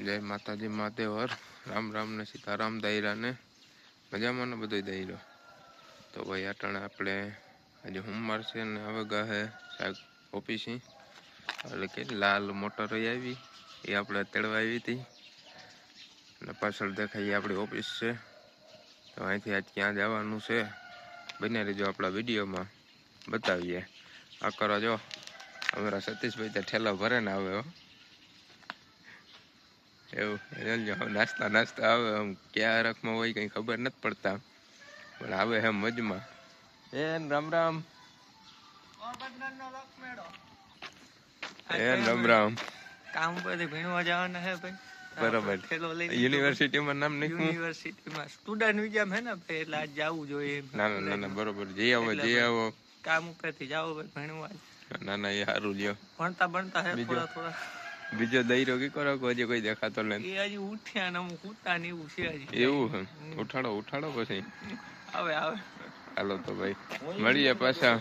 જય માતાજી મહાદેવર રામ રામ ને સીતારામ દાયરા ને મજામાં ને બધો દાયરો તો ભાઈ અટાણે આપણે આજે સોમવાર છે ને હવે ગાહે શાક ઓફિસી એટલે કે લાલ મોટર આવી એ આપણે તેડવા આવી હતી અને પાછળ દેખાય આપણી ઓફિસ છે તો અહીંથી આજ ક્યાં જવાનું છે બને રહેજો આપણા વિડીયોમાં બતાવીએ આ કરો જો અમારા સતીશભાઈ તો ઠેલા ભરે ને આવે એવું નાસ્તા આવે આમ ક્યાં રખમાં હોય કઈ ખબર નથી પડતા પણ આવે હે મજમાં રામ રામ રામ રામ કામ પરથી ભણવા જવાના હે ભાઈ બરાબર યુનિવર્સિટીમાં નામ નહીં યુનિવર્સિટીમાં સ્ટુડન્ટ વિઝા હે ને ભાઈ એટલે આજ જવું જોઈએ ના ના બરોબર જઈ આવો કામ ઉપરથી જાવ ભાઈ ભણવા ના એ સારું લ્યો ભણતા હે થોડા બીજો દઈરો કે કરો હજી કોઈ દેખાતો નથી એ હજી ઉઠ્યા ને અમુક ઉઠતા ને એવું છે હજી એવું હે ઉઠાડો પછી આવે હાલો તો ભાઈ મળીએ પાછા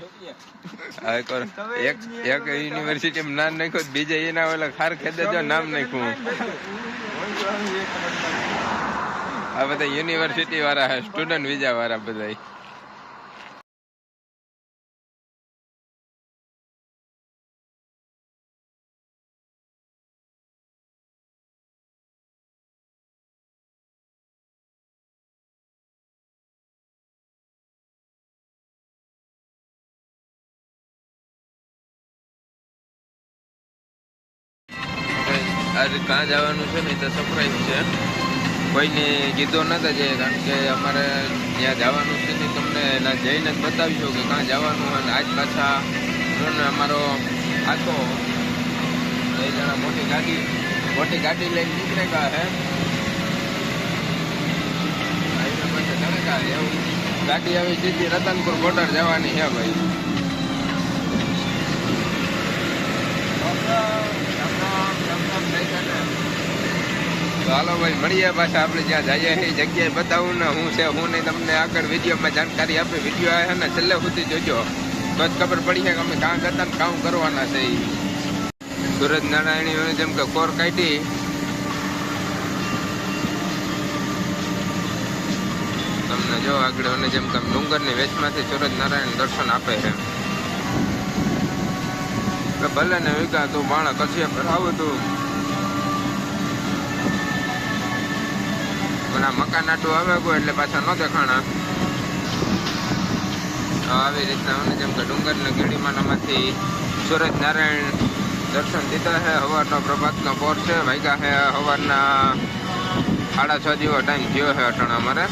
એક યુનિવર્સિટીમાં નામ નાખ્યું બીજા એના ઓલા ખાર ખેદે જો નામ નાખ્યું આ બધા યુનિવર્સિટી વાળા હે સ્ટુડન્ટ વિઝા વાળા બધા આજે ક્યાં જવાનું છે ને તો સરપ્રાઈઝ છે કોઈને કીધો નતા જાય કારણ કે અમારે ત્યાં જવાનું છે ને તમને જઈને જ બતાવીશું કે ક્યાં જવાનું હોય આજ પાછા અમારો આખો 2 જણા મોટી ગાડી લઈને નીકળે ગયા હે એવું ગાડી આવી સીધી રતનપુર બોર્ડર જવાની છે ભાઈ હાલો ભાઈ મળીએ પાછા આપણે જ્યાં જઈએ એ જગ્યાએ બતાવું ને હું છે હું નહીં તમને આગળ વિડીયોમાં જાણકારી આપે વિડીયો આવે ને છેલ્લે સુધી જોજો તો જ ખબર પડી છે કે અમે કાં કરતા ને કામ કરવાના છે સુરજ નારાયણી જેમ કે કોર કાઢી તમને જો આગળ અને જેમ કે ડુંગરની વેચમાંથી સુરજ નારાયણ દર્શન આપે છે ભલે ને વિકા તું બાણા કચ્છે પર આવું તું મકાન આટું આવે ગયું એટલે પાછા ન દેખાણા આવી રીતના જેમ કે ડુંગરની ગીડીમાંમાંથી સુરજ નારાયણ દર્શન દીધા છે સવારનો પ્રભાતનો પોર છે વાગ્યા છે સવારના 6:30 જેવો ટાઈમ થયો છે અટાણા અમારે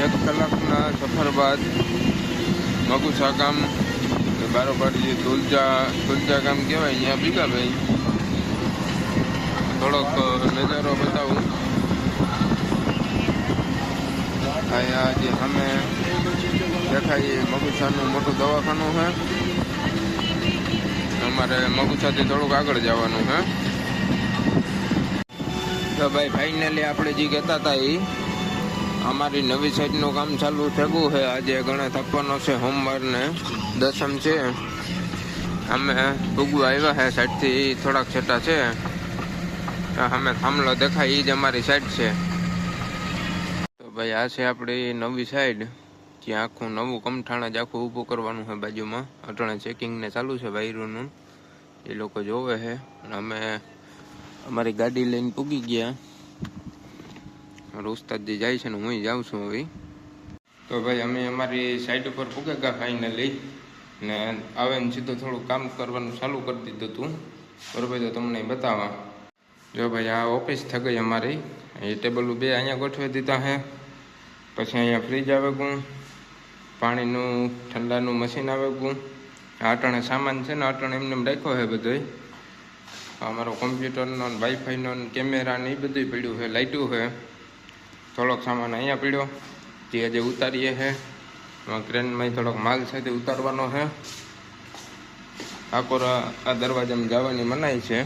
1 કલાકના સફર બાદ મગુસા ગામ બારોબાર જે તુલજા ગામ કહેવાય અહીંયા ભીગા ભાઈ થોડોક નજારો બતાવું અહીંયા જે અમે દેખાય મગુસાનું મોટું દવાખાનું છે અમારે મગુસાથી થોડુંક આગળ જવાનું છે તો ભાઈ ફાઇનલી આપણે જે કહેતા હતા એ અમારી નવી સાઈડનું કામ ચાલુ થયું છે આજે ગણેશ આપવાનો છે સોમવારને દસમ છે અમે ભૂગવા આવ્યા છે સાઈડથી થોડાક છેટા છે અમે થાંભલો દેખાય એ જ અમારી સાઈડ છે તો ભાઈ આ છે આપણી નવી સાઈડ ત્યાં આખું નવું કમઠાણા જ આખું ઊભું કરવાનું છે બાજુમાં અટાણે ચેકિંગને ચાલુ છે વાયરોનું એ લોકો જોવે છે અને અમે અમારી ગાડી લઈને પૂગી ગયા ઉસ્તાદજી જાય છે ને હું જાઉં છું હવે તો ભાઈ અમે અમારી સાઈડ ઉપર પૂગે ગયા ફાઇનલી ને આવે ને સીધું થોડું કામ કરવાનું ચાલુ કરી દીધું હતું બરોબર તો તમને બતાવવા જો ભાઈ આ ઓફિસ થઈ ગઈ અમારી એ ટેબલ 2 અહીંયા ગોઠવી દીધા છે પછી અહીંયા ફ્રીજ આવે ગયું પાણીનું ઠંડાનું મશીન આવે ગયું અટાણે સામાન છે ને અટાણે એમને રાખ્યો છે બધો અમારો કોમ્પ્યુટરનો વાઈફાઈનો કેમેરા ને એ બધું પડ્યું છે લાઇટું છે થોડોક સામાન અહીંયા પડ્યો જે આજે ઉતારીએ છે ક્રેનમાં થોડોક માલ છે તે ઉતારવાનો છે આ દરવાજામાં જવાની મનાઈ છે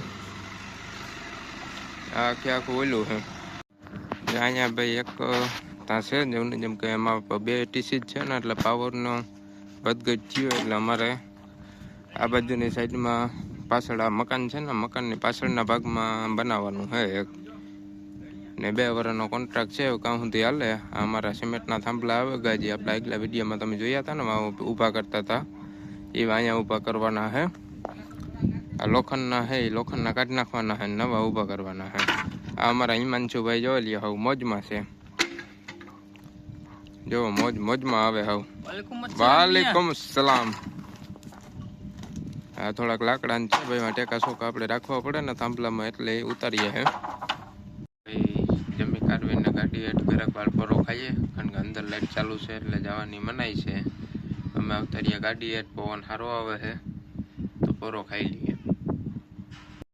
આખું ઓલું છે અહીંયા ભાઈ એક ત્યાં છે જેમ કે એમાં 2 ટીસી છે ને એટલે પાવરનો વધઘટ થયો એટલે અમારે આ બાજુની સાઈડમાં પાછળ આ મકાન છે ને, મકાનની પાછળના ભાગમાં બનાવવાનું છે એક, ને 2 વર્ષનો કોન્ટ્રાક્ટ છે. કાં સુધી હાલે. આ અમારા સિમેન્ટના થાંભલા આવે ગયા, જે આપણા આગલા વિડીયોમાં તમે જોયા હતા ને, ઊભા કરતા હતા એ અહીંયા ઊભા કરવાના છે. આ લોખંડના છે એ લોખંડના કાઢી નાખવાના છે, નવા ઊભા કરવાના છે. આ અમારા હિમાંશુભાઈ જોઈ લ્યો, હાવ મોજમાં છે. જો મોજમાં આવે હાવ. વાલેકુમ સલામ. આ થોડાક લાકડા છે ભાઈ, ટેકા સોકા આપણે રાખવા પડે ને થાંભલામાં, એટલે ઉતારીએ હે. જમી કાઢવીને ગાડી હેઠ ઘરાક વાળ પરો ખાઈએ, કારણ કે અંદર લાઈટ ચાલુ છે એટલે જવાની મનાઈ છે. અમે ઉતારીએ ગાડી હેઠ, પવન સારો આવે છે તો પરો ખાઈ લઈએ.